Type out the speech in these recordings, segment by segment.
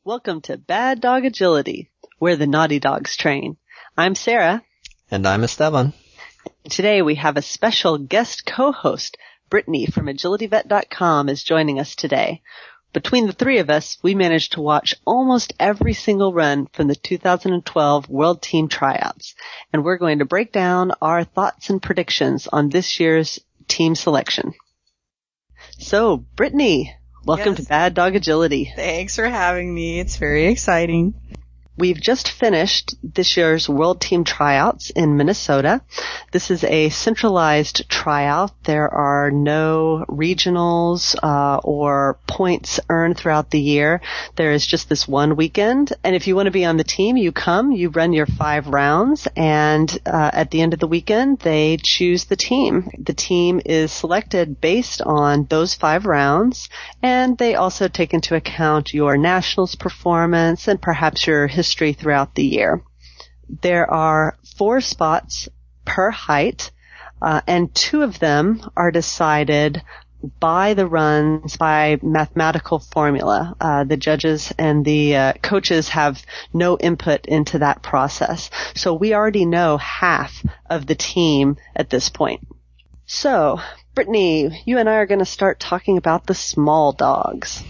Welcome to Bad Dog Agility, where the naughty dogs train. I'm Sarah. And I'm Esteban. Today we have a special guest co-host. Brittany from agilityvet.com is joining us today. Between the three of us, we managed to watch almost every single run from the 2012 World Team Tryouts, and we're going to break down our thoughts and predictions on this year's team selection. So, Brittany, welcome to Bad Dog Agility. Thanks for having me. It's very exciting. We've just finished this year's World Team Tryouts in Minnesota. This is a centralized tryout. There are no regionals or points earned throughout the year. There is just this one weekend. And if you want to be on the team, you come, you run your 5 rounds, and at the end of the weekend, they choose the team. The team is selected based on those 5 rounds, and they also take into account your nationals performance and perhaps your history throughout the year. There are 4 spots per height, and 2 of them are decided by the runs by mathematical formula. The judges and the coaches have no input into that process. So we already know half of the team at this point. So, Brittany, you and I are going to start talking about the small dogs.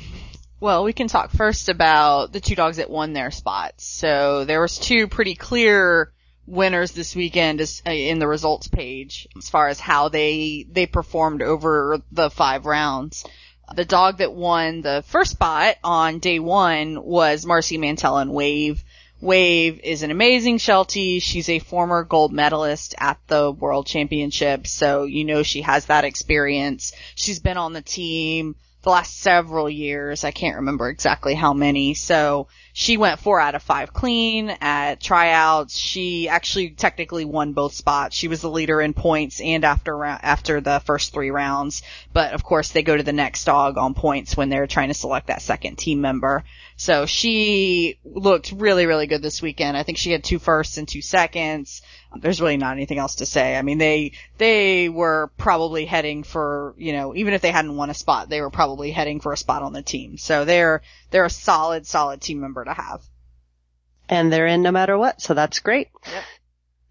Well, we can talk first about the 2 dogs that won their spots. So there was 2 pretty clear winners this weekend in the results page as far as how they performed over the 5 rounds. The dog that won the first spot on day 1 was Marcy Mantell and Wave. Wave is an amazing Sheltie. She's a former gold medalist at the World Championships, so you know she has that experience. She's been on the team the last several years. I can't remember exactly how many. So she went 4 out of 5 clean at tryouts. She actually technically won both spots. She was the leader in points and after the first 3 rounds. But of course they go to the next dog on points when they're trying to select that second team member. So she looked really, really good this weekend. I think she had 2 firsts and 2 seconds. There's really not anything else to say. I mean, they were probably heading for, you know, even if they hadn't won a spot, they were probably heading for a spot on the team. So they're a solid team member to have. And they're in no matter what, so that's great. Yep.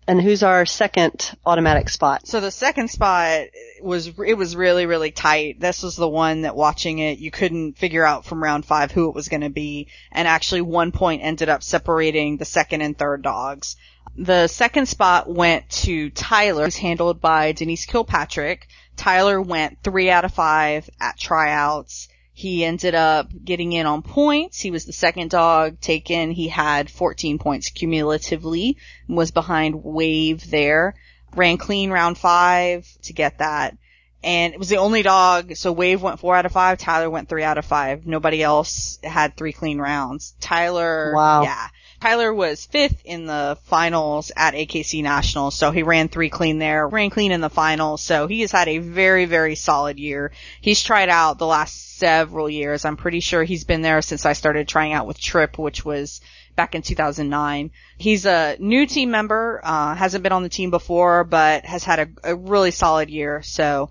And who's our second automatic spot? So the second spot was really, really tight. This was the one that watching it, you couldn't figure out from round 5 who it was going to be. And actually 1 point ended up separating the second and third dogs. The second spot went to Tyler, who's handled by Denise Kilpatrick. Tyler went 3 out of 5 at tryouts. He ended up getting in on points. He was the second dog taken. He had 14 points cumulatively and was behind Wave there. Ran clean round 5 to get that. And it was the only dog. So Wave went 4 out of 5. Tyler went 3 out of 5. Nobody else had 3 clean rounds. Tyler, wow. Yeah. Tyler was 5th in the finals at AKC Nationals, so he ran 3 clean there, ran clean in the finals, so he has had a very, very solid year. He's tried out the last several years. I'm pretty sure he's been there since I started trying out with Tripp, which was back in 2009. He's a new team member, hasn't been on the team before, but has had a really solid year, so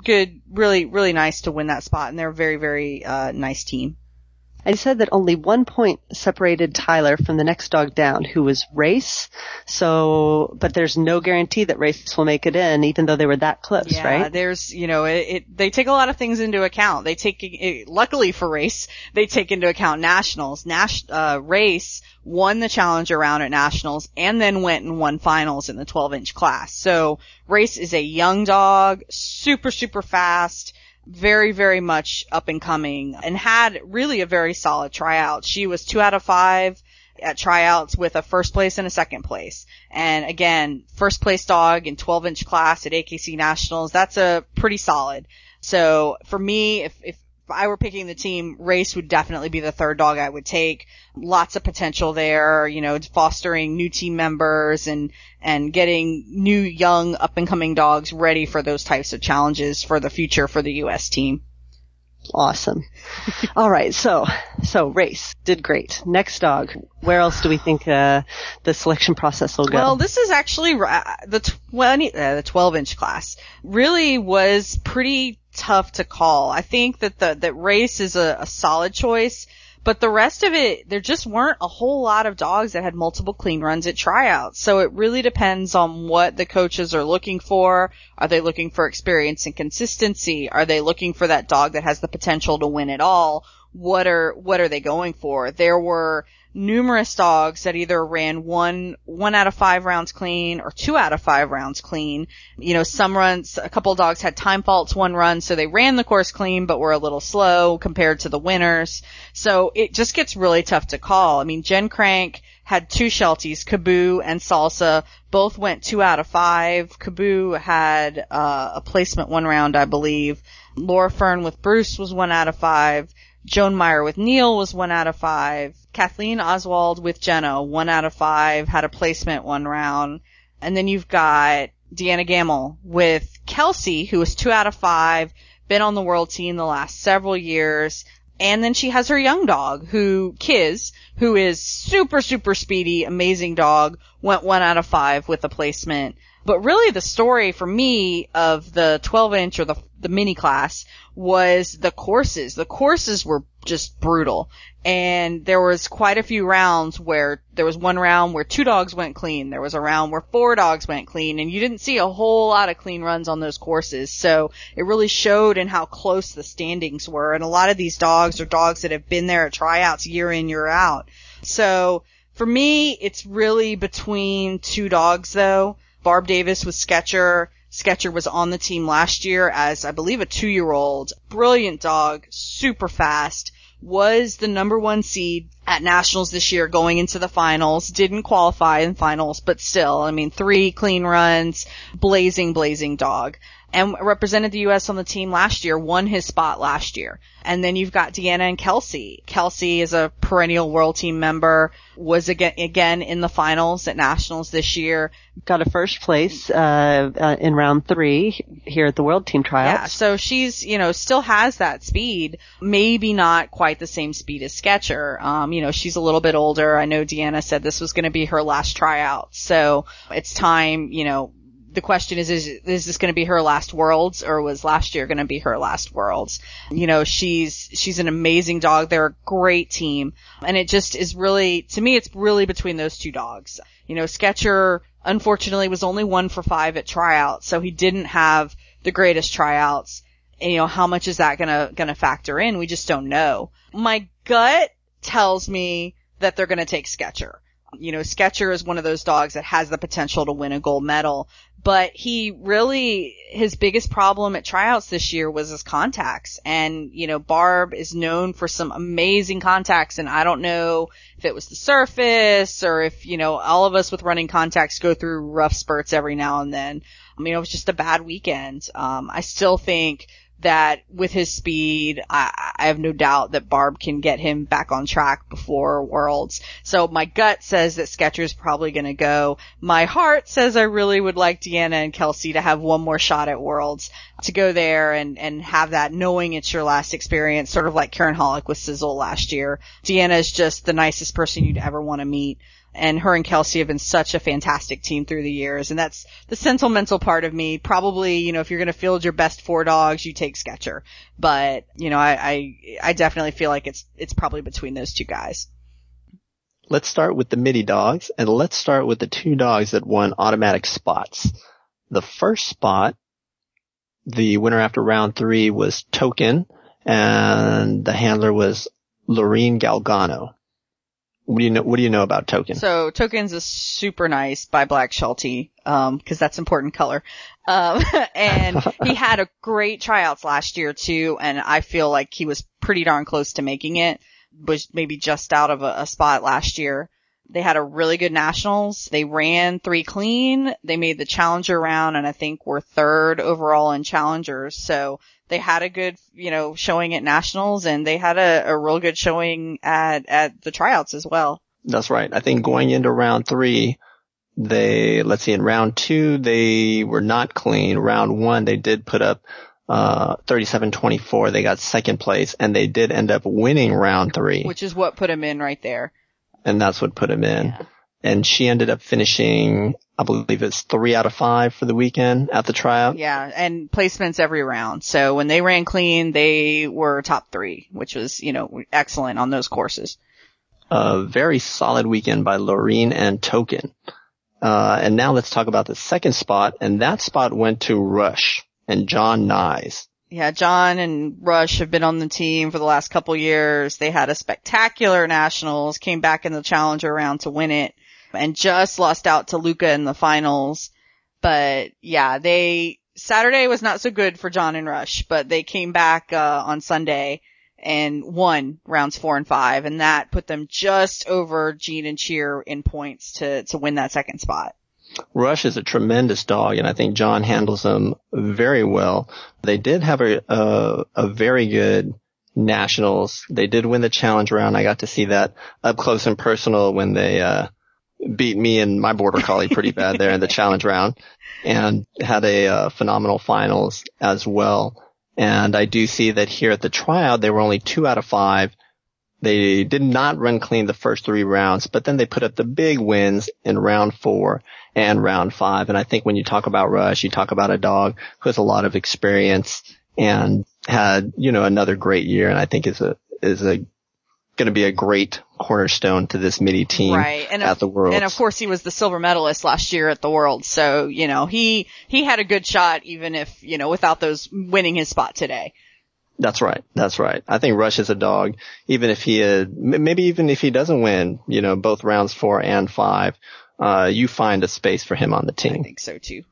good, really, really nice to win that spot, and they're a very, very nice team. I said that only 1 point separated Tyler from the next dog down, who was Race. So, but there's no guarantee that Race will make it in, even though they were that close, yeah, right? Yeah, there's, you know, they take a lot of things into account. They take, luckily for Race, they take into account nationals. Race won the challenger round at nationals and then went and won finals in the 12-inch class. So, Race is a young dog, super, super fast. Very, very much up and coming, and had really a very solid tryout. She was 2 out of 5 at tryouts with a first place and a second place. And again, first place dog in 12-inch class at AKC Nationals, that's a pretty solid. So for me, if I were picking the team, Race would definitely be the third dog I would take. Lots of potential there, you know, fostering new team members and getting new young up and coming dogs ready for those types of challenges for the future for the U.S. team. Awesome. All right. So Race did great. Next dog. Where else do we think the selection process will go? Well, this is actually the 12-inch class really was pretty tough to call. I think that Race is a solid choice, But the rest of it, there just weren't a whole lot of dogs that had multiple clean runs at tryouts. So it really depends on what the coaches are looking for. Are they looking for experience and consistency? Are they looking for that dog that has the potential to win it all? What are they going for? There were numerous dogs that either ran one out of 5 rounds clean or 2 out of 5 rounds clean. You know, some runs, a couple of dogs had time faults one run, so they ran the course clean but were a little slow compared to the winners. So it just gets really tough to call. I mean, Jen Crank had 2 Shelties, Kaboo and Salsa. Both went 2 out of 5. Kaboo had a placement 1 round, I believe. Laura Fern with Bruce was 1 out of 5. Joan Meyer with Neil was 1 out of 5. Kathleen Oswald with Jenna, 1 out of 5, had a placement 1 round. And then you've got Deanna Gamble with Kelsey, who was 2 out of 5, been on the world team the last several years. And then she has her young dog, Kiz, who is super, super speedy, amazing dog, went 1 out of 5 with a placement. But really the story for me of the 12-inch or the mini class was the courses. The courses were just brutal. And there was quite a few rounds where there was 1 round where 2 dogs went clean. There was a round where 4 dogs went clean. And you didn't see a whole lot of clean runs on those courses. So it really showed in how close the standings were. And a lot of these dogs are dogs that have been there at tryouts year in, year out. So for me, it's really between 2 dogs though. Barb Davis with Sketcher. Sketcher was on the team last year as, I believe, a 2-year-old. Brilliant dog, super fast, was the number 1 seed at nationals this year going into the finals. Didn't qualify in finals, but still, I mean, 3 clean runs, blazing dog. And represented the U.S. on the team last year, won his spot last year. And then you've got Deanna and Kelsey. Kelsey is a perennial world team member, was again in the finals at nationals this year. Got a first place in round 3 here at the world team tryouts. Yeah, so she's, still has that speed. Maybe not quite the same speed as Sketcher. She's a little bit older. I know Deanna said this was going to be her last tryout. So it's time, the question is this going to be her last Worlds, or was last year going to be her last Worlds? She's an amazing dog. They're a great team. And it just is really, to me, it's really between those 2 dogs. Sketcher, unfortunately, was only 1 for 5 at tryouts, so he didn't have the greatest tryouts. And, how much is that gonna factor in? We just don't know. My gut tells me that they're gonna take Sketcher. Sketcher is one of those dogs that has the potential to win a gold medal, but his biggest problem at tryouts this year was his contacts. And, Barb is known for some amazing contacts, and I don't know if it was the surface or if, all of us with running contacts go through rough spurts every now and then. It was just a bad weekend. I still think that with his speed, I have no doubt that Barb can get him back on track before Worlds. So my gut says that Sketcher's probably going to go. My heart says I really would like Deanna and Kelsey to have one more shot at Worlds, to go there and have that, knowing it's your last experience, sort of like Karen Hollick with Sizzle last year. Deanna is just the nicest person you'd ever want to meet. And her and Kelsey have been such a fantastic team through the years. And that's the sentimental part of me. Probably, if you're going to field your best 4 dogs, you take Sketcher. But, I definitely feel like it's probably between those 2 guys. Let's start with the midi dogs, and let's start with the 2 dogs that won automatic spots. The first spot, the winner after round 3, was Token, and the handler was Lorene Galgano. What do you know about Token? So Token's a super nice bi-black Sheltie, cause that's important color. And he had a great tryouts last year too, and I feel like he was pretty darn close to making it, was maybe just out of a spot last year. They had a really good nationals. They ran 3 clean. They made the challenger round, and I think were 3rd overall in challengers. So they had a good, showing at nationals, and they had a real good showing at the tryouts as well. That's right. I think going into round 3, in round 2, they were not clean. Round 1, they did put up 37-24. They got 2nd place, and they did end up winning round 3. Which is what put them in right there. And that's what put him in. Yeah. and she ended up finishing, I believe it's 3 out of 5 for the weekend at the tryout. Yeah, and placements every round. So when they ran clean, they were top 3, which was, excellent on those courses. A very solid weekend by Laureen and Token. And now let's talk about the second spot, and that spot went to Rush and John Nyes. Yeah, John and Rush have been on the team for the last couple years. They had a spectacular nationals, came back in the challenger round to win it, and just lost out to Luca in the finals. But yeah, Saturday was not so good for John and Rush, but they came back, on Sunday and won rounds 4 and 5, and that put them just over Jean and Cheer in points to win that second spot. Rush is a tremendous dog, and I think John handles them very well. They did have a very good nationals. They did win the challenge round. I got to see that up close and personal when they beat me and my border collie pretty bad there in the challenge round, and had a phenomenal finals as well. And I do see that here at the tryout, they were only 2 out of 5. They did not run clean the first 3 rounds, but then they put up the big wins in round 4 and round 5. And I think when you talk about Rush, you talk about a dog who has a lot of experience and had, another great year. And I think is going to be a great cornerstone to this midi team at the Worlds. And of course he was the silver medalist last year at the Worlds. So, he had a good shot even if, without those winning his spot today. That's right. I think Rush is a dog, even if maybe even if he doesn't win, both rounds 4 and 5, you find a space for him on the team. I think so too.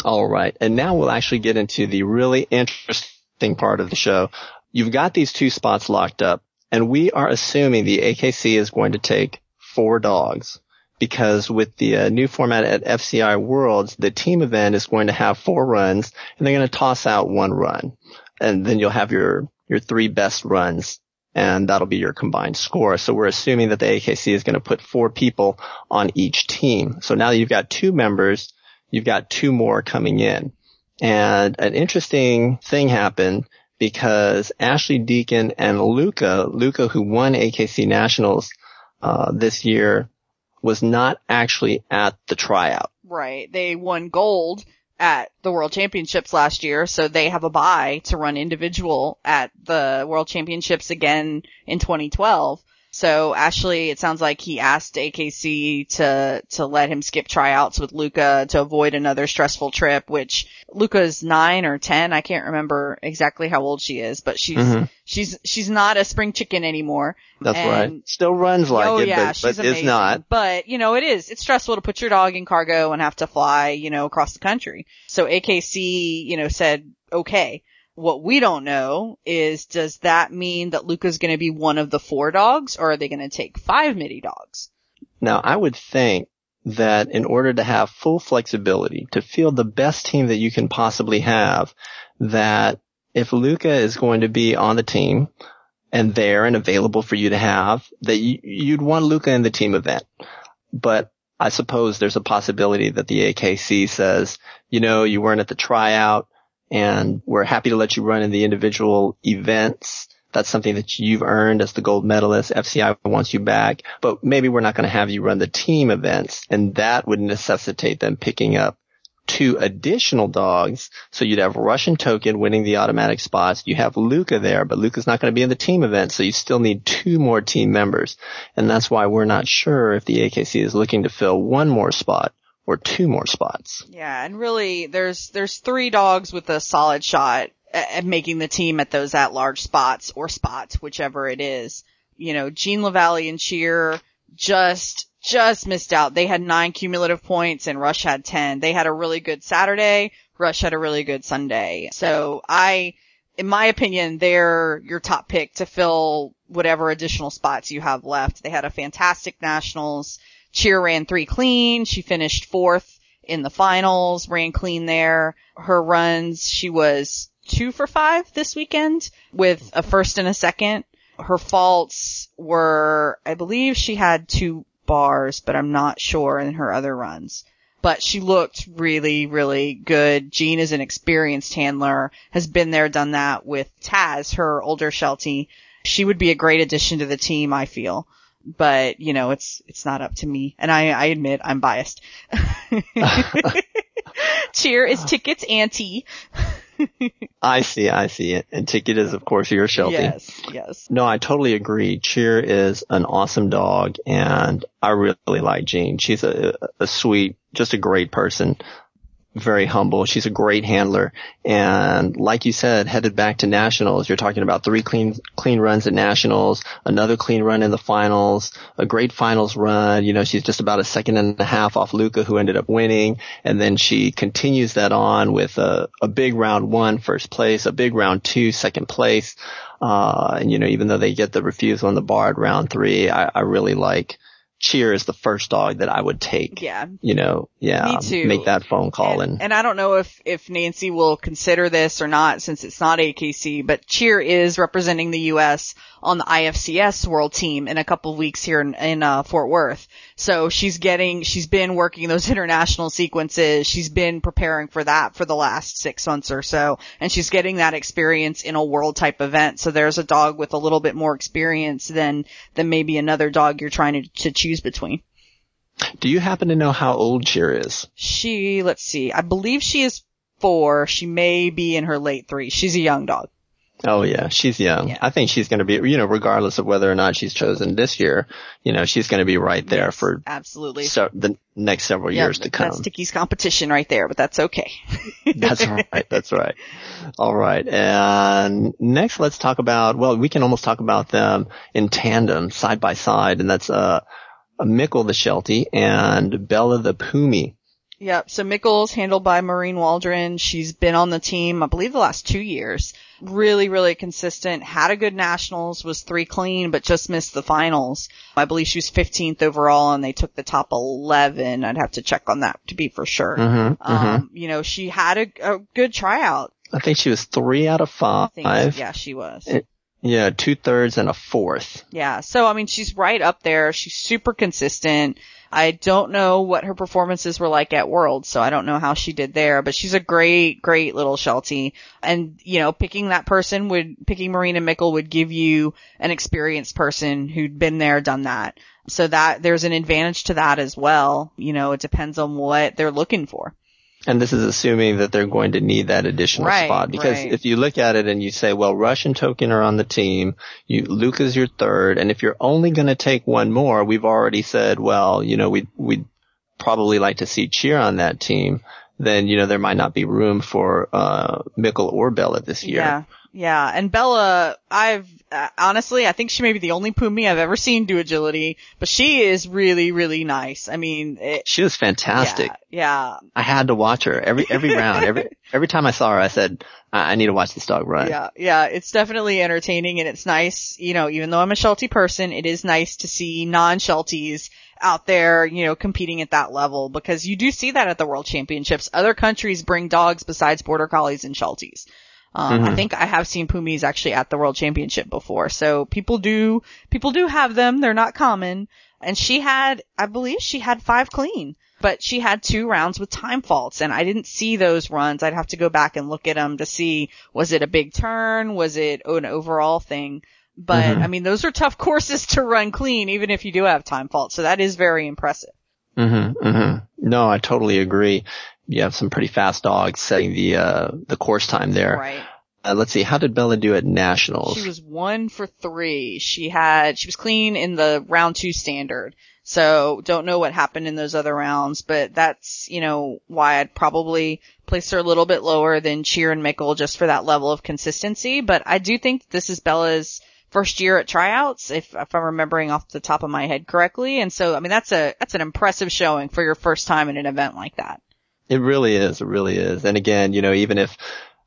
All right. And now we'll actually get into the really interesting part of the show. You've got these 2 spots locked up, and we are assuming the AKC is going to take 4 dogs, because with the new format at FCI Worlds, the team event is going to have 4 runs, and they're going to toss out 1 run. And then you'll have your 3 best runs, and that'll be your combined score. So we're assuming that the AKC is going to put 4 people on each team. So now that you've got 2 members, you've got 2 more coming in. And an interesting thing happened, because Ashley Deacon and Luca, who won AKC Nationals this year, was not actually at the tryout. Right. They won gold at the World Championships last year, so they have a bye to run individual at the World Championships again in 2012. So Ashley, it sounds like he asked AKC to let him skip tryouts with Luca to avoid another stressful trip, which Luca's 9 or 10. I can't remember exactly how old she is, but she's not a spring chicken anymore. That's right. Still runs like but is not. But, it's stressful to put your dog in cargo and have to fly, across the country. So AKC, said, okay. What we don't know is, does that mean that Luca's going to be one of the 4 dogs, or are they going to take 5 midi dogs? Now, I would think that in order to have full flexibility, to field the best team that you can possibly have, that if Luca is going to be on the team and there and available for you to have, that you'd want Luca in the team event. But I suppose there's a possibility that the AKC says, you weren't at the tryout, and we're happy to let you run in the individual events. That's something that you've earned as the gold medalist. FCI wants you back, but maybe we're not going to have you run the team events. And that would necessitate them picking up 2 additional dogs. So you'd have Rush and Token winning the automatic spots. You have Luca there, but Luca's not going to be in the team event. So you still need 2 more team members. And that's why we're not sure if the AKC is looking to fill 1 more spot or 2 more spots. Yeah, and really, there's 3 dogs with a solid shot at making the team at those at-large spots, or spots, whichever it is. Jean LaValle and Cheer just missed out. They had 9 cumulative points, and Rush had 10. They had a really good Saturday. Rush had a really good Sunday. So in my opinion, they're your top pick to fill whatever additional spots you have left. They had a fantastic nationals. Cheer ran 3 clean. She finished 4th in the finals, ran clean there. Her runs, she was 2 for 5 this weekend with a first and a second. Her faults were, I believe she had 2 bars, but I'm not sure in her other runs. But she looked really, really good. Jean is an experienced handler, has been there, done that with Taz, her older Sheltie. She would be a great addition to the team, I feel. but it's not up to me. And I admit I'm biased. Cheer is Ticket's auntie. I see. And Ticket is, of course, your Sheltie. Yes. No, I totally agree. Cheer is an awesome dog, and I really like Jean. She's a sweet, just a great person. Very humble. She's a great handler. And like you said, headed back to nationals, you're talking about 3 clean runs at nationals, another clean run in the finals, a great finals run. She's just about a second and a half off Luca, who ended up winning. And then she continues that on with a big round 1 first place, a big round 2 second place. And even though they get the refusal on the bar at round 3, I really like Cheer is the first dog that I would take. Yeah. Me too. Make that phone call. And I don't know if Nancy will consider this or not, since it's not AKC, but Cheer is representing the U.S. on the IFCS world team in a couple of weeks here in Fort Worth. So she's been working those international sequences. She's been preparing for that for the last 6 months or so. And she's getting that experience in a world type event. So there's a dog with a little bit more experience than maybe another dog you're trying to choose between. Do you happen to know how old Cheer is? Let's see. I believe she is 4. She may be in her late 3s. She's a young dog. Oh yeah, she's young. Yeah. I think she's going to be, regardless of whether or not she's chosen this year, she's going to be right there for absolutely the next several years to come. That's Tickie's competition right there, but that's okay. That's right. All right. And next let's talk about, we can almost talk about them in tandem, side by side, and that's Mickle the Sheltie and Bella the Pumi. Yep. So Mickle's handled by Maureen Waldron. She's been on the team, I believe, the last 2 years. Really, really consistent. Had a good nationals, was 3 clean, but just missed the finals. I believe she was 15th overall, and they took the top 11. I'd have to check on that to be for sure. She had a good tryout. I think she was 3 out of 5. Yeah, she was. 2/3 and a 4th. Yeah. So, she's right up there. She's super consistent. I don't know what her performances were like at Worlds, so I don't know how she did there, but she's a great, great little Sheltie. And, picking Maureen and Mickle would give you an experienced person who'd been there, done that. So that there's an advantage to that as well. It depends on what they're looking for. And this is assuming that they're going to need that additional spot. Because if you look at it and you say, Rush and Token are on the team, Luca's your 3rd, and if you're only going to take one more, we've already said, we'd probably like to see Cheer on that team, then, there might not be room for Mickle or Bella this year. Yeah. And Bella, honestly, I think she may be the only Pumi I've ever seen do agility, but she is really, really nice. She was fantastic. Yeah. I had to watch her every round. Every time I saw her, I said, I need to watch this dog run. Yeah. It's definitely entertaining, and it's nice, even though I'm a Sheltie person, it is nice to see non-Shelties out there, competing at that level, because you do see that at the World Championships. Other countries bring dogs besides Border Collies and Shelties. I think I have seen Pumis actually at the World Championship before. So people do have them. They're not common. And I believe she had 5 clean, but she had 2 rounds with time faults, and I didn't see those runs. I'd have to go back and look at them to see, was it a big turn? Was it an overall thing? But those are tough courses to run clean, even if you do have time faults. So that is very impressive. No, I totally agree. You have some pretty fast dogs setting the course time there. Right. Let's see. How did Bella do at nationals? She was 1 for 3. She was clean in the round 2 standard. So don't know what happened in those other rounds, but that's, why I'd probably place her a little bit lower than Cheer and Mickle just for that level of consistency. But I do think this is Bella's first year at tryouts, if I'm remembering off the top of my head correctly. And so, that's an impressive showing for your first time in an event like that. It really is. It really is. And again, even if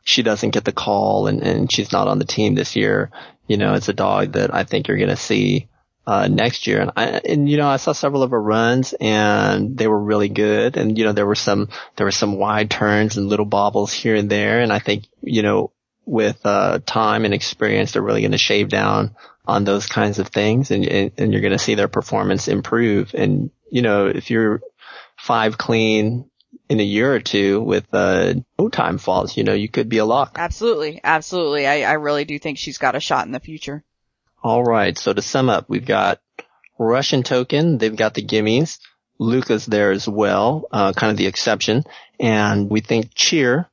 she doesn't get the call and she's not on the team this year, it's a dog that I think you're going to see next year. And I saw several of her runs, and they were really good. And there were some wide turns and little bobbles here and there. And I think with time and experience, they're really going to shave down on those kinds of things, and you're going to see their performance improve. And if you're 5 clean in a year or 2 with no time faults, you could be a lock. Absolutely. I really do think she's got a shot in the future. All right. So to sum up, we've got Russian Token, they've got the gimmies. Luca's there as well, kind of the exception. And we think Cheer.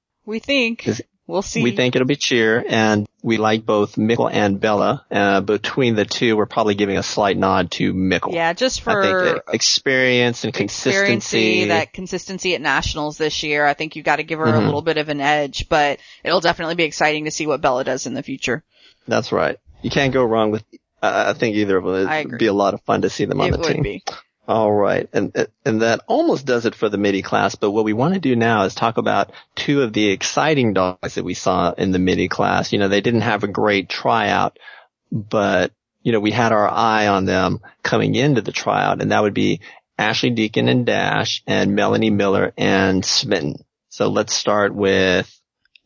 We'll see. We think it'll be Cheer, and we like both Mickle and Bella. Between the two, we're probably giving a slight nod to Mickle. Yeah, just for I think experience and consistency. That consistency at nationals this year. I think you've got to give her a little bit of an edge, but it'll definitely be exciting to see what Bella does in the future. That's right. You can't go wrong with, I think either of them. It'd be a lot of fun to see them on the team. It would be. All right. And that almost does it for the midi class. But what we want to do now is talk about two of the exciting dogs that we saw in the midi class. You know, they didn't have a great tryout, but, you know, we had our eye on them coming into the tryout, and that would be Ashley Deacon and Dash and Melanie Miller and Smitten. So let's start with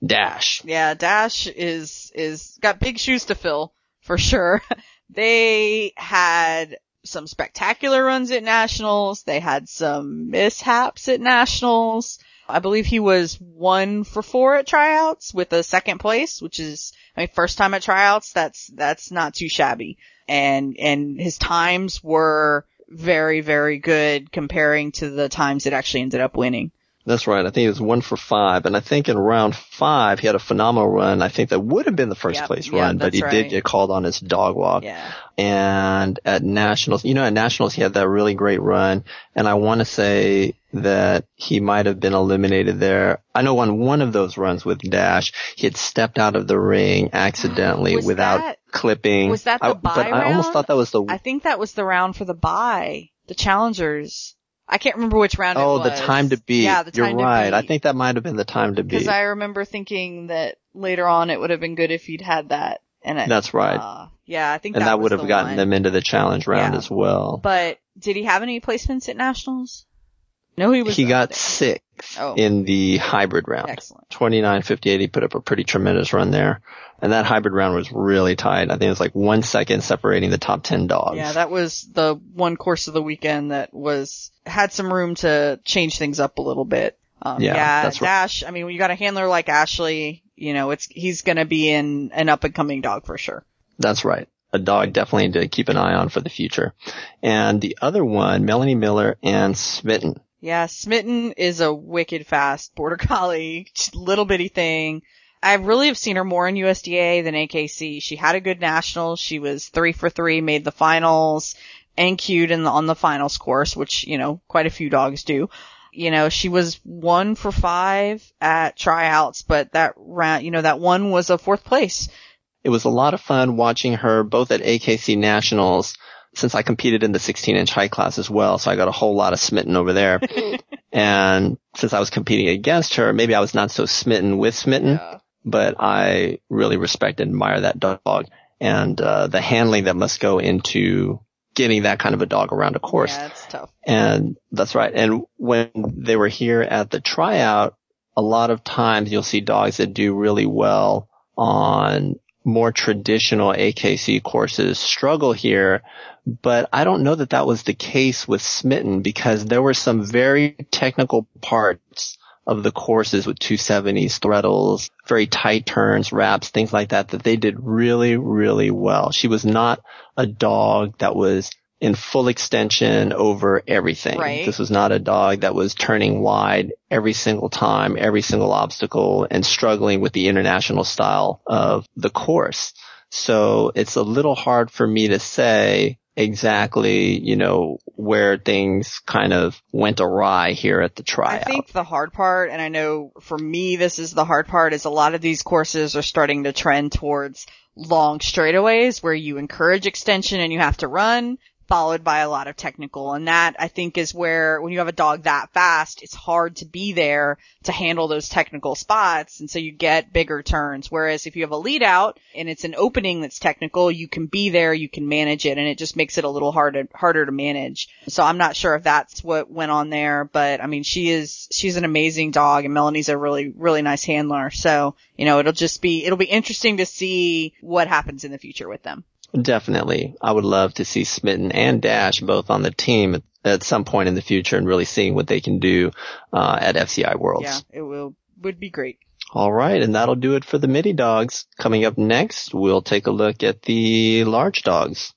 Dash. Yeah, Dash is got big shoes to fill for sure. They had some spectacular runs at nationals. They had some mishaps at nationals. I believe he was 1 for 4 at tryouts with a second place, which is, I mean, first time at tryouts. That's not too shabby. And his times were very, very good comparing to the times it actually ended up winning. That's right. I think it was 1 for 5. And I think in round 5, he had a phenomenal run. I think that would have been the first place run, but he did get called on his dog walk. Yeah. And at nationals, you know, at nationals, he had that really great run. And I want to say that he might have been eliminated there. I know on one of those runs with Dash, he had stepped out of the ring accidentally without clipping. Was that the bye But round? I almost thought that was I think that was the round for the bye, the challengers. I can't remember which round it was. Oh, the time to beat. Yeah, the time to beat. You're right. I think that might have been the time to beat. Because I remember thinking that later on it would have been good if he'd had that. That's right. Yeah, I think and that was would have gotten them into the challenge round as well. But did he have any placements at nationals? No, he got 6th in the hybrid round. Excellent. 29.58. He put up a pretty tremendous run there. And that hybrid round was really tight. I think it was like 1 second separating the top 10 dogs. Yeah, that was the one course of the weekend that had some room to change things up a little bit. That's Dash, I mean, when you got a handler like Ashley, you know, he's gonna be an up and coming dog for sure. That's right. A dog definitely to keep an eye on for the future. And the other one, Melanie Miller and Smitten. Yeah, Smitten is a wicked fast border collie, little bitty thing. I really have seen her more in USDA than AKC. She had a good national. She was 3 for 3, made the finals, and queued on the finals course, which, you know, quite a few dogs do. You know, she was 1 for 5 at tryouts, but that round, you know, that one was a 4th place. It was a lot of fun watching her both at AKC nationals, since I competed in the 16-inch high class as well, so I got a whole lot of Smitten over there. And since I was competing against her, maybe I was not so smitten with Smitten, but I really respect and admire that dog and the handling that must go into getting that kind of a dog around a course. Yeah, it's tough. And that's right. And when they were here at the tryout, a lot of times you'll see dogs that do really well on more traditional AKC courses struggle here, but I don't know that that was the case with Smitten because there were some very technical parts of the courses with 270s, threadles, very tight turns, wraps, things like that they did really, really well. She was not a dog that was in full extension over everything. Right. This was not a dog that was turning wide every single time, every single obstacle, and struggling with the international style of the course. So it's a little hard for me to say exactly, you know, where things kind of went awry here at the tryout. I think the hard part, and I know for me this is the hard part, is a lot of these courses are starting to trend towards long straightaways where you encourage extension and you have to run, followed by a lot of technical. And that, I think, is where, when you have a dog that fast, it's hard to be there to handle those technical spots. And so you get bigger turns. Whereas if you have a lead out and it's an opening that's technical, you can be there, you can manage it, and it just makes it a little harder to manage. So I'm not sure if that's what went on there, but I mean, she's an amazing dog, and Melanie's a really, really nice handler. So, you know, it'll be interesting to see what happens in the future with them. Definitely. I would love to see Smitten and Dash both on the team at some point in the future and really seeing what they can do at FCI Worlds. Yeah, would be great. All right, and that'll do it for the midi dogs. Coming up next, we'll take a look at the large dogs.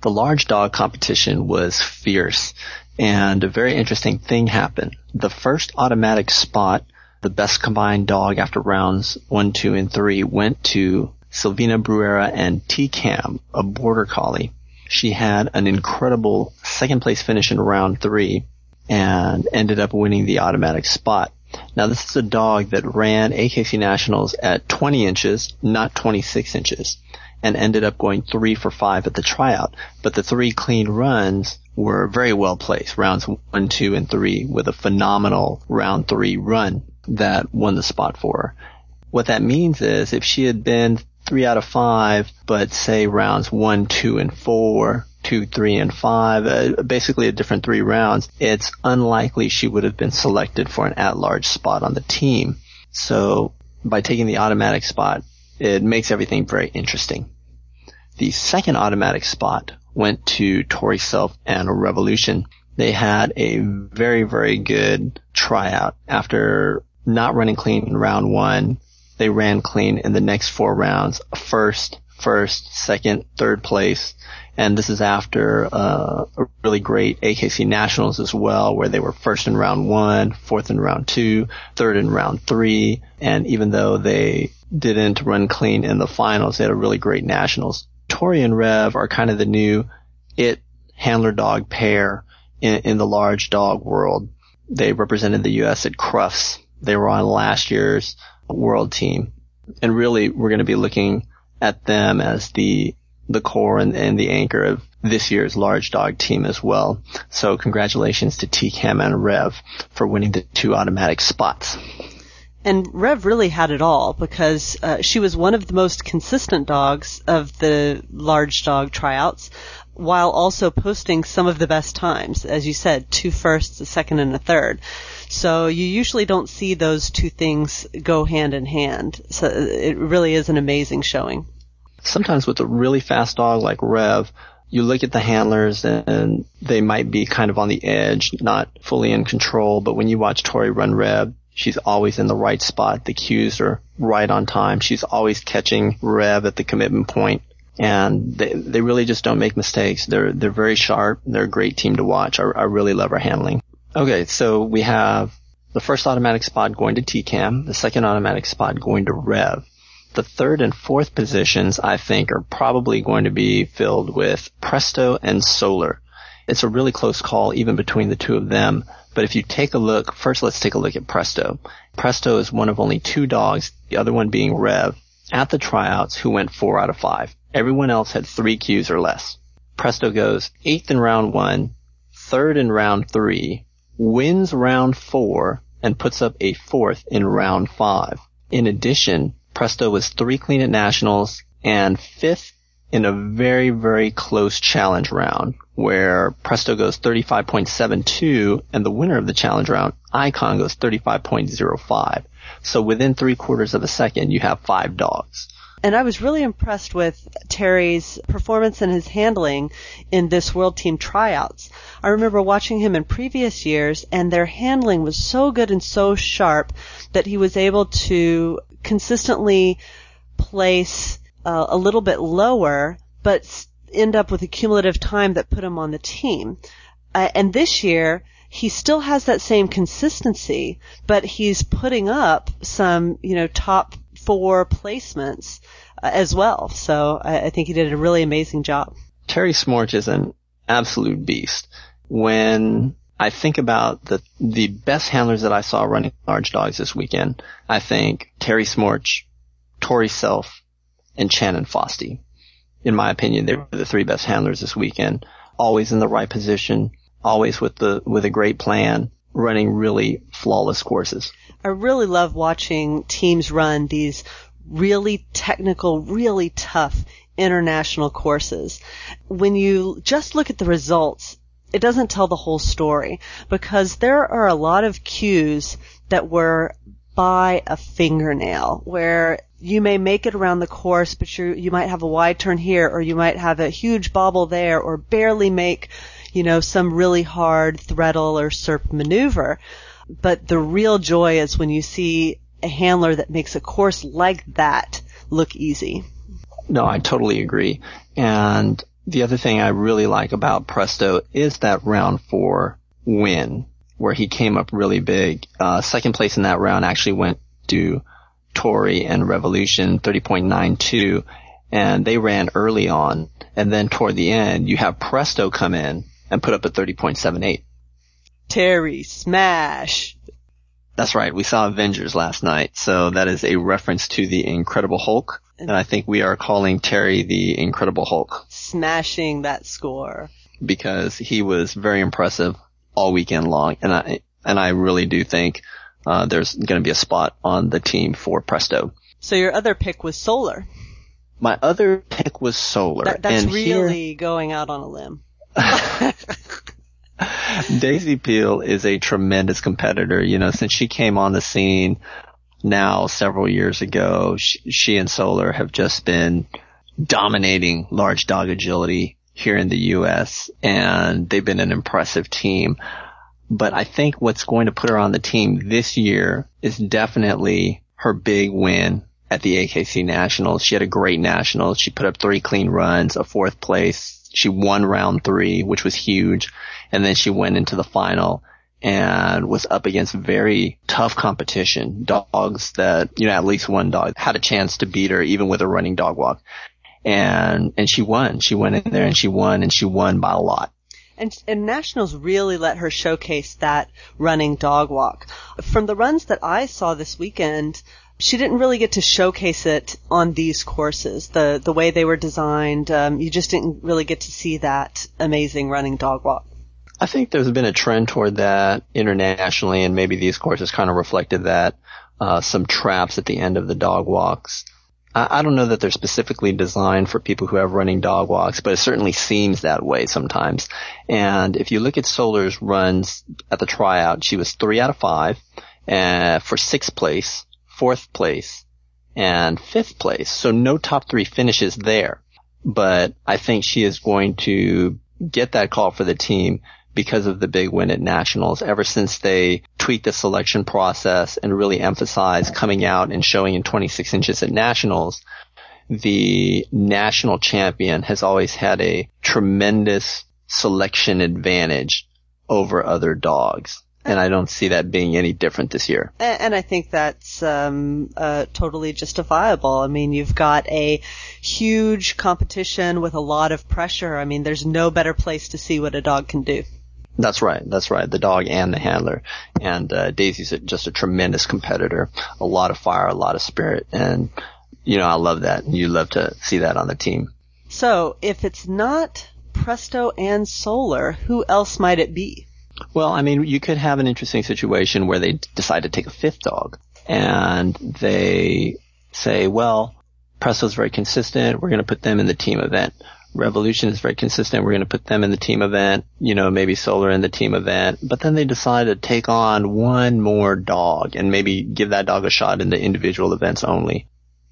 The large dog competition was fierce, and a very interesting thing happened. The first automatic spot, the best combined dog after rounds 1, 2, and 3, went to Silvina Bruera and T-Cam, a border collie. She had an incredible second place finish in round 3 and ended up winning the automatic spot. Now, this is a dog that ran AKC Nationals at 20 inches, not 26 inches, and ended up going 3 for 5 at the tryout. But the 3 clean runs were very well placed, rounds 1, 2, and 3, with a phenomenal round 3 run that won the spot for her. What that means is if she had been 3 out of 5, but say rounds 1, 2, and 4, 2, 3, and 5, basically a different 3 rounds, it's unlikely she would have been selected for an at-large spot on the team. So by taking the automatic spot, it makes everything very interesting. The second automatic spot went to Tori Self and Revolution. They had a very, very good tryout. After not running clean in round 1, they ran clean in the next 4 rounds, first, second, third place. And this is after a really great AKC Nationals as well, where they were first in round 1, fourth in round 2, third in round 3. And even though they didn't run clean in the finals, they had a really great Nationals. Tori and Rev are kind of the new handler dog pair in the large dog world. They represented the U.S. at Crufts. They were on last year's world team. And really, we're going to be looking at them as the core and the anchor of this year's large dog team as well. So congratulations to T-Cam and Rev for winning the 2 automatic spots. And Rev really had it all because she was one of the most consistent dogs of the large dog tryouts, while also posting some of the best times. As you said, 2 firsts, a second, and a third. So you usually don't see those 2 things go hand in hand. So it really is an amazing showing. Sometimes with a really fast dog like Rev, you look at the handlers and they might be kind of on the edge, not fully in control. But when you watch Tori run Rev, she's always in the right spot. The cues are right on time. She's always catching Rev at the commitment point. And they really just don't make mistakes. They're very sharp. They're a great team to watch. I really love her handling. Okay, so we have the first automatic spot going to T-Cam, the second automatic spot going to Rev. The third and fourth positions, I think, are probably going to be filled with Presto and Solar. It's a really close call even between the 2 of them. But if you take a look, first let's take a look at Presto. Presto is one of only 2 dogs, the other one being Rev, at the tryouts who went 4 out of 5. Everyone else had 3 cues or less. Presto goes 8th in round 1, 3rd in round 3, wins round 4, and puts up a 4th in round 5. In addition, Presto was 3 clean at Nationals and 5th in a very, very close challenge round where Presto goes 35.72 and the winner of the challenge round, Icon, goes 35.05. So within 3/4 of a second, you have 5 dogs. And I was really impressed with Terry's performance and his handling in this World Team Tryouts. I remember watching him in previous years, and their handling was so good and so sharp that he was able to consistently place a little bit lower, but end up with a cumulative time that put him on the team. And this year, he still has that same consistency, but he's putting up some, top 4 placements as well. So I think he did a really amazing job. Terry Smorch is an absolute beast. When I think about the best handlers that I saw running large dogs this weekend, I think Terry Smorch, Tori Self, and Shannon Fosty. In my opinion, they were the 3 best handlers this weekend. Always in the right position, always with a great plan, running really flawless courses. I really love watching teams run these really technical, really tough international courses. When you just look at the results, it doesn't tell the whole story because there are a lot of cues that were by a fingernail where you may make it around the course, but you might have a wide turn here, or you might have a huge bobble there, or barely make, some really hard threadle or serp maneuver. But the real joy is when you see a handler that makes a course like that look easy. No, I totally agree. And The other thing I really like about Presto is that round 4 win, where he came up really big. Second place in that round actually went to Tori and Revolution, 30.92, and they ran early on. And then toward the end, you have Presto come in and put up a 30.78. Terry, smash. That's right. We saw Avengers last night, so that is a reference to the Incredible Hulk. And I think we are calling Terry the Incredible Hulk. Smashing that score. Because he was very impressive all weekend long. And I really do think there's going to be a spot on the team for Presto. So your other pick was Solar. My other pick was Solar. That's really going out on a limb. Daisy Peel is a tremendous competitor. You know, since she came on the scene now several years ago, she and Solar have just been dominating large dog agility here in the U.S., and they've been an impressive team. But I think what's going to put her on the team this year is definitely her big win at the AKC Nationals. She had a great Nationals. She put up 3 clean runs, a 4th place. She won round 3, which was huge. And then she went into the final and was up against very tough competition. Dogs that, you know, at least one dog had a chance to beat her even with a running dog walk. And she won. She went in there and she won by a lot. And Nationals really let her showcase that running dog walk. From the runs that I saw this weekend, she didn't really get to showcase it on these courses. The way they were designed, you just didn't really get to see that amazing running dog walk. I think there's been a trend toward that internationally, and maybe these courses kind of reflected that. Some traps at the end of the dog walks. I don't know that they're specifically designed for people who have running dog walks, but it certainly seems that way sometimes. And if you look at Solar's runs at the tryout, she was 3 out of 5 for 6th place, 4th place, and 5th place. So no top 3 finishes there. But I think she is going to get that call for the team because of the big win at Nationals. Ever since they tweaked the selection process and really emphasized coming out and showing in 26 inches at Nationals, the national champion has always had a tremendous selection advantage over other dogs. And I don't see that being any different this year. And I think that's totally justifiable. I mean, you've got a huge competition with a lot of pressure. I mean, there's no better place to see what a dog can do. That's right. The dog and the handler. And Daisy's just a tremendous competitor. A lot of fire, a lot of spirit. And, you know, I love that. You love to see that on the team. So if it's not Presto and Solar, who else might it be? Well, I mean, you could have an interesting situation where they decide to take a 5th dog. And they say, well, Presto's very consistent. We're going to put them in the team event. Revolution is very consistent. We're going to put them in the team event, you know, maybe Solar in the team event. But then they decide to take on one more dog and maybe give that dog a shot in the individual events only.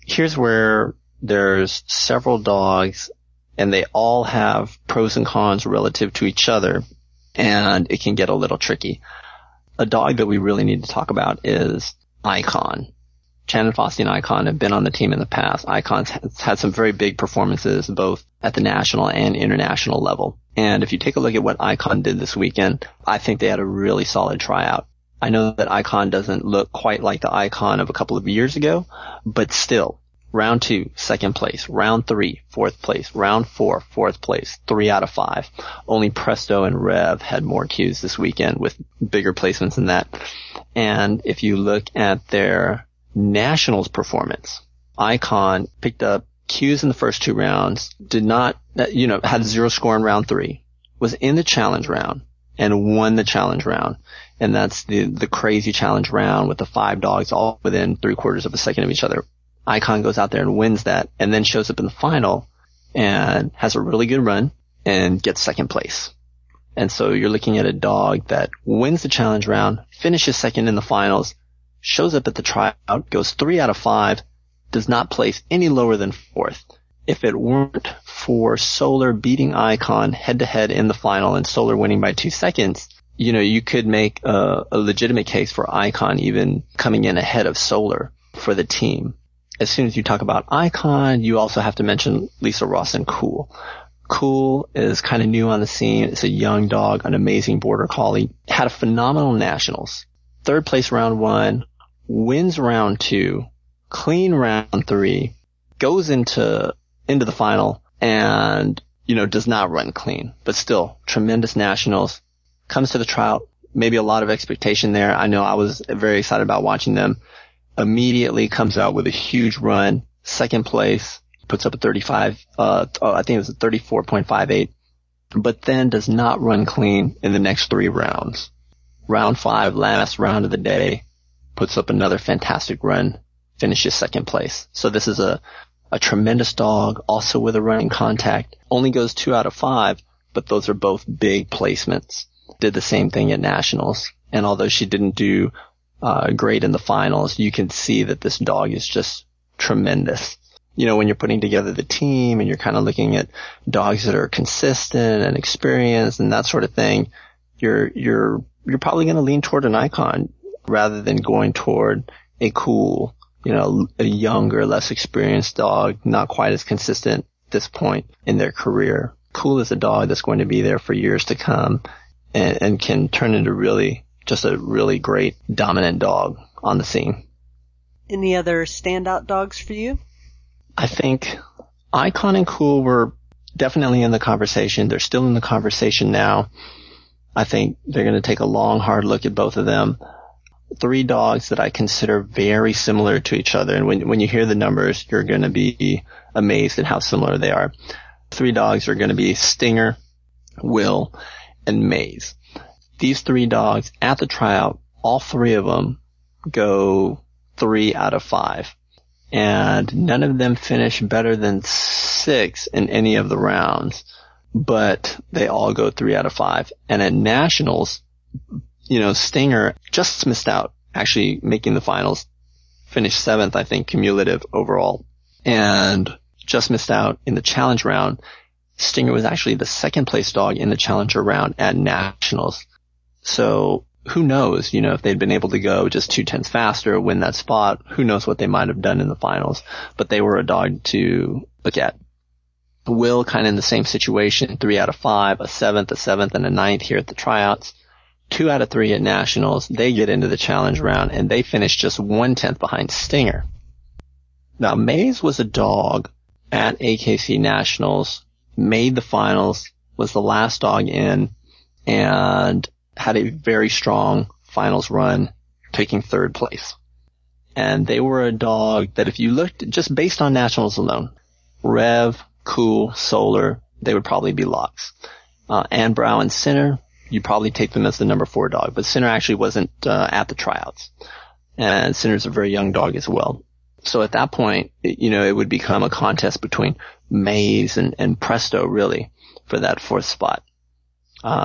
Here's where there's several dogs and they all have pros and cons relative to each other, and it can get a little tricky. A dog that we really need to talk about is Icon. Shannon Fossey and Icon have been on the team in the past. Icon's had some very big performances both at the national and international level. And if you take a look at what Icon did this weekend, I think they had a really solid tryout. I know that Icon doesn't look quite like the Icon of a couple of years ago, but still, round 2, 2nd place, round 3, 4th place, round 4, 4th place, 3 out of 5. Only Presto and Rev had more cues this weekend with bigger placements than that. And if you look at their Nationals performance, Icon picked up cues in the first 2 rounds, did not, had 0 score in round 3, was in the challenge round, and won the challenge round. And that's the crazy challenge round with the 5 dogs all within 3/4 of a second of each other. Icon goes out there and wins that, and then shows up in the final and has a really good run and gets 2nd place. And so you're looking at a dog that wins the challenge round, finishes 2nd in the finals, shows up at the tryout, goes 3 out of 5, does not place any lower than 4th. If it weren't for Solar beating Icon head-to-head in the final and Solar winning by 2 seconds, you could make a legitimate case for Icon even coming in ahead of Solar for the team. As soon as you talk about Icon, you also have to mention Lisa Ross and Cool. Cool is kind of new on the scene. It's a young dog, an amazing border collie. Had a phenomenal nationals. Third place round 1, wins round 2, clean round 3, goes into the final and, does not run clean, but still tremendous nationals. Comes to the tryout, maybe a lot of expectation there. I know I was very excited about watching them. Immediately comes out with a huge run, second place, puts up a 35, I think it was a 34.58, but then does not run clean in the next 3 rounds. Round 5, last round of the day, puts up another fantastic run, finishes second place. So this is a tremendous dog, also with a running contact. Only goes 2 out of 5, but those are both big placements. Did the same thing at nationals. And although she didn't do great in the finals, you can see that this dog is just tremendous. When you're putting together the team and you're kind of looking at dogs that are consistent and experienced and that sort of thing, you're probably going to lean toward an Icon rather than going toward a Cool, a younger, less experienced dog, not quite as consistent at this point in their career. Cool is a dog that's going to be there for years to come and can turn into just a really great dominant dog on the scene. Any other standout dogs for you? I think Icon and Cool were definitely in the conversation. They're still in the conversation now. I think they're going to take a long, hard look at both of them. 3 dogs that I consider very similar to each other. And when you hear the numbers, you're going to be amazed at how similar they are. 3 dogs are going to be Stinger, Will, and Maze. These 3 dogs at the tryout, all 3 of them go 3 out of 5. And none of them finish better than 6 in any of the rounds, but they all go 3 out of 5. And at nationals, Stinger just missed out actually making the finals, finished 7th, I think, cumulative overall, and just missed out in the challenge round. Stinger was actually the second place dog in the challenger round at nationals. So who knows, if they'd been able to go just 0.2 faster, win that spot, who knows what they might have done in the finals. But they were a dog to look at. Will kind of in the same situation, 3 out of 5, a 7th, and a 9th here at the tryouts. 2 out of 3 at nationals. They get into the challenge round and they finish just 1/10 behind Stinger. Now, Maze was a dog at AKC nationals, made the finals, was the last dog in, and had a very strong finals run, taking 3rd place. And they were a dog that if you looked just based on nationals alone, Rev, Cool, Solar, they would probably be locks. Ann Brow and Sinner, you'd probably take them as the number 4 dog, but Sinner actually wasn't at the tryouts. And Sinner's a very young dog as well. So at that point, it would become a contest between Maze and Presto, really, for that 4th spot.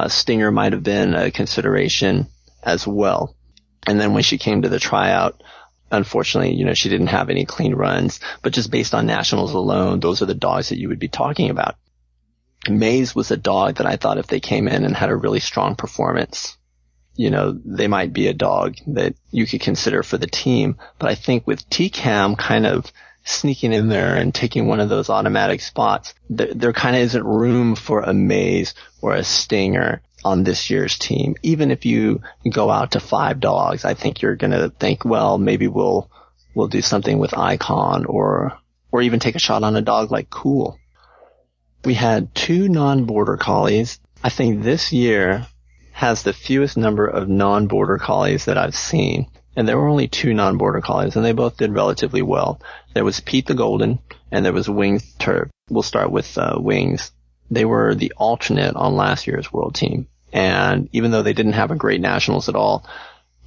Stinger might have been a consideration as well. And then when she came to the tryout, unfortunately, she didn't have any clean runs, but just based on nationals alone, those are the dogs that you would be talking about. Maze was a dog that I thought if they came in and had a really strong performance, they might be a dog that you could consider for the team. But I think with TCAM kind of sneaking in there and taking one of those automatic spots, there kind of isn't room for a Maze or a Stinger on this year's team. Even if you go out to 5 dogs, I think you're going to think, well, maybe we'll do something with Icon or even take a shot on a dog like Cool. We had 2 non-border collies. I think this year has the fewest number of non-border collies that I've seen. And there were only 2 non-border collies, and they both did relatively well. There was Pete the Golden, and there was Wings Turb. We'll start with Wings. They were the alternate on last year's world team. And even though they didn't have a great nationals at all,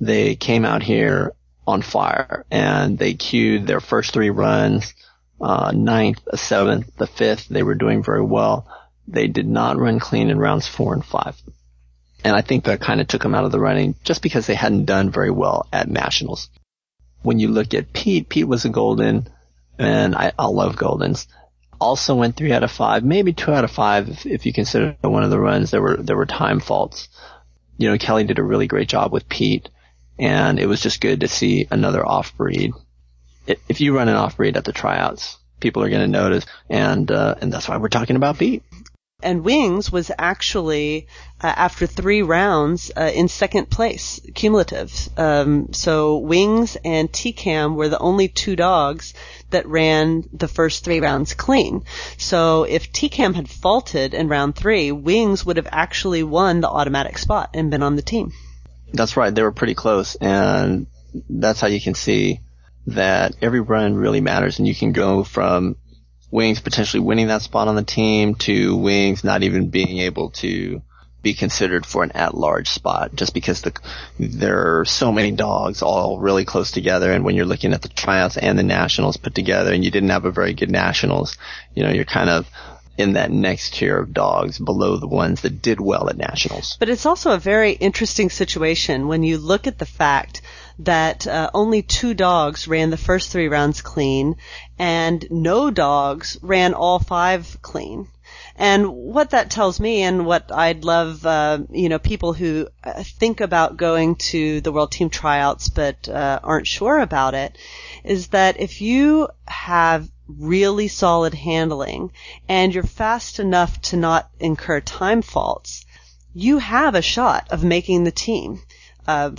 they came out here on fire, and they queued their first 3 runs, 9th, a 7th, the 5th. They were doing very well. They did not run clean in rounds 4 and 5. And I think that kind of took them out of the running just because they hadn't done very well at nationals. When you look at Pete was a golden, and I love goldens. Also went 3 out of 5, maybe 2 out of 5 if you consider one of the runs. There were time faults. Kelly did a really great job with Pete, and it was just good to see another off-breed. If you run an off-breed at the tryouts, people are going to notice, and that's why we're talking about Pete. And Wings was actually, after 3 rounds, in second place, cumulative. So Wings and TCAM were the only 2 dogs that ran the first 3 rounds clean. So if TCAM had faulted in round 3, Wings would have actually won the automatic spot and been on the team. That's right. They were pretty close. And that's how you can see that every run really matters. And you can go from Wings potentially winning that spot on the team to Wings not even being able to be considered for an at-large spot just because there are so many dogs all really close together. And when you're looking at the tryouts and the nationals put together and you didn't have a very good nationals, you're kind of in that next tier of dogs below the ones that did well at nationals. But it's also a very interesting situation when you look at the fact that only 2 dogs ran the first 3 rounds clean and no dogs ran all 5 clean. And what that tells me, and what I'd love, people who think about going to the World Team Tryouts but aren't sure about it, is that if you have really solid handling and you're fast enough to not incur time faults, you have a shot of making the team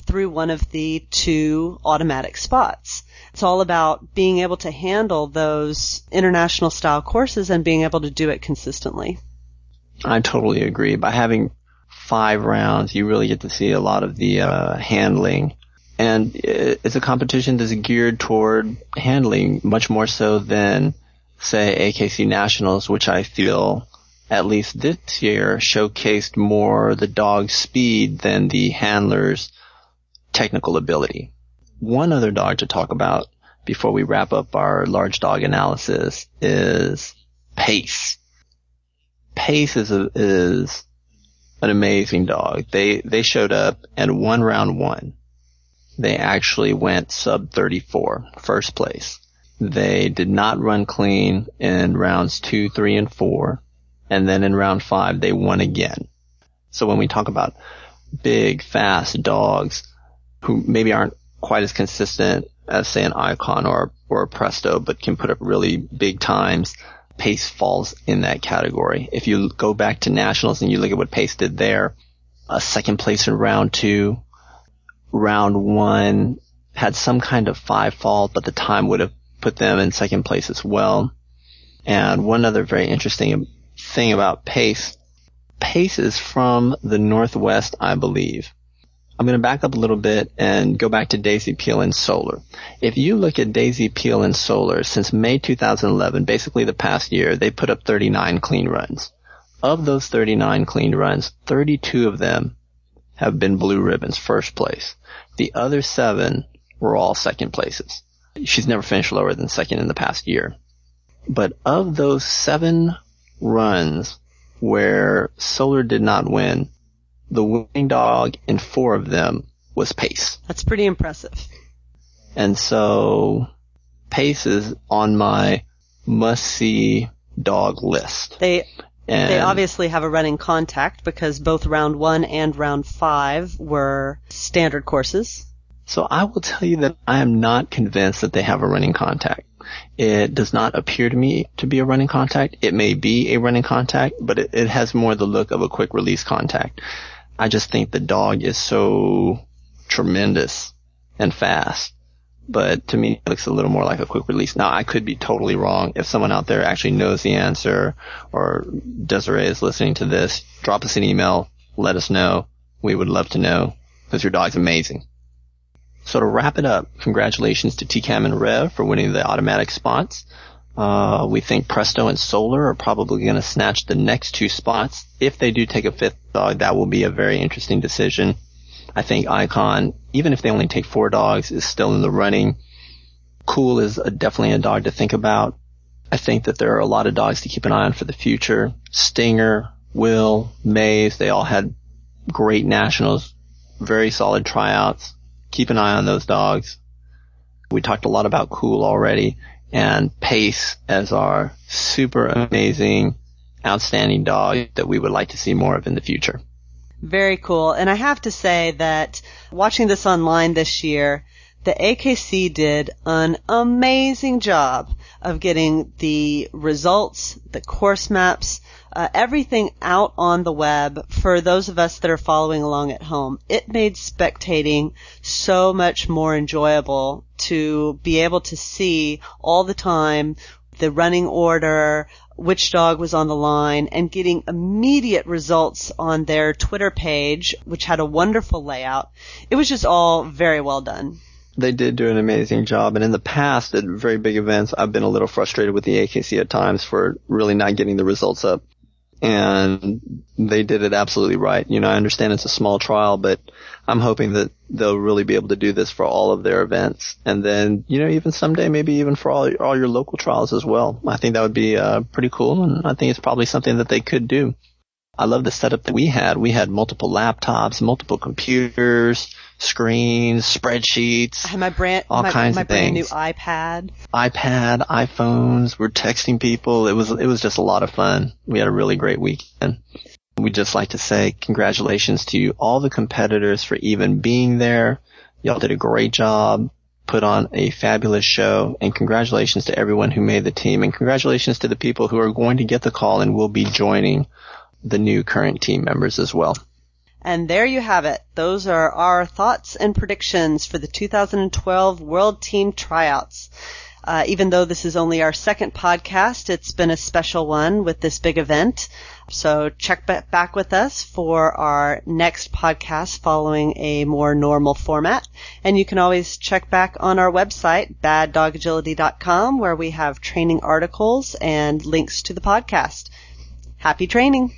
through one of the 2 automatic spots. It's all about being able to handle those international style courses and being able to do it consistently. I totally agree. By having 5 rounds, you really get to see a lot of the handling. And it's a competition that's geared toward handling much more so than, say, AKC Nationals, which I feel, at least this year, showcased more the dog's speed than the handler's technical ability. One other dog to talk about before we wrap up our large dog analysis is Pace. Pace is an amazing dog. They showed up and won round 1. They actually went sub 34, first place. They did not run clean in rounds 2, 3, and 4. And then in round 5, they won again. So when we talk about big, fast dogs who maybe aren't quite as consistent as, say, an Icon or a Presto, but can put up really big times, Pace falls in that category. If you go back to nationals and you look at what Pace did there, a second place in round 2, round 1 had some kind of 5 fault, but the time would have put them in second place as well. And one other very interesting thing about Pace is from the Northwest, I believe. I'm going to back up a little bit and go back to Daisy Peel and Solar. If you look at Daisy Peel and Solar, since May 2011, basically the past year, they put up 39 clean runs. Of those 39 clean runs, 32 of them have been blue ribbons, first place. The other 7 were all second places. She's never finished lower than second in the past year. But of those 7 runs where Solar did not win, the winning dog in 4 of them was Pace. That's pretty impressive. And so Pace is on my must-see dog list. They obviously have a running contact because both round 1 and round 5 were standard courses. So I will tell you that I am not convinced that they have a running contact. It does not appear to me to be a running contact. It may be a running contact, but it has more the look of a quick release contact. I just think the dog is so tremendous and fast. But to me, it looks a little more like a quick release. Now, I could be totally wrong. If someone out there actually knows the answer, or Desiree is listening to this, drop us an email. Let us know. We would love to know, because your dog's amazing. So to wrap it up, congratulations to TCAM and Rev for winning the automatic spots. We think Presto and Solar are probably going to snatch the next 2 spots. If they do take a 5th dog, that will be a very interesting decision. I think Icon, even if they only take 4 dogs, is still in the running. Cool is definitely a dog to think about. I think that there are a lot of dogs to keep an eye on for the future. Stinger, Will, Maze, they all had great nationals, very solid tryouts. Keep an eye on those dogs. We talked a lot about Cool already, and Pace as our super amazing, outstanding dog that we would like to see more of in the future. Very cool. And I have to say that watching this online this year, The AKC did an amazing job of getting the results, the course maps, everything out on the web for those of us that are following along at home. It made spectating so much more enjoyable to be able to see all the time the running order, which dog was on the line, and getting immediate results on their Twitter page, which had a wonderful layout. It was just all very well done. They did do an amazing job. And in the past, at very big events, I've been a little frustrated with the AKC at times for really not getting the results up. And they did it absolutely right. You know, I understand it's a small trial, but I'm hoping that they'll really be able to do this for all of their events. And then, you know, even someday, maybe even for all your local trials as well. I think that would be pretty cool. And I think it's probably something that they could do. I love the setup that we had. We had multiple laptops, multiple computers, screens, spreadsheets, I had my brand new iPad, iPhones. We're texting people. It was just a lot of fun. We had a really great weekend. We'd just like to say congratulations to all the competitors for even being there. Y'all did a great job, put on a fabulous show, and congratulations to everyone who made the team, and congratulations to the people who are going to get the call and will be joining the new current team members as well. And there you have it. Those are our thoughts and predictions for the 2012 World Team Tryouts. Even though this is only our second podcast, it's been a special one with this big event. So check back with us for our next podcast following a more normal format. And you can always check back on our website, baddogagility.com, where we have training articles and links to the podcast. Happy training!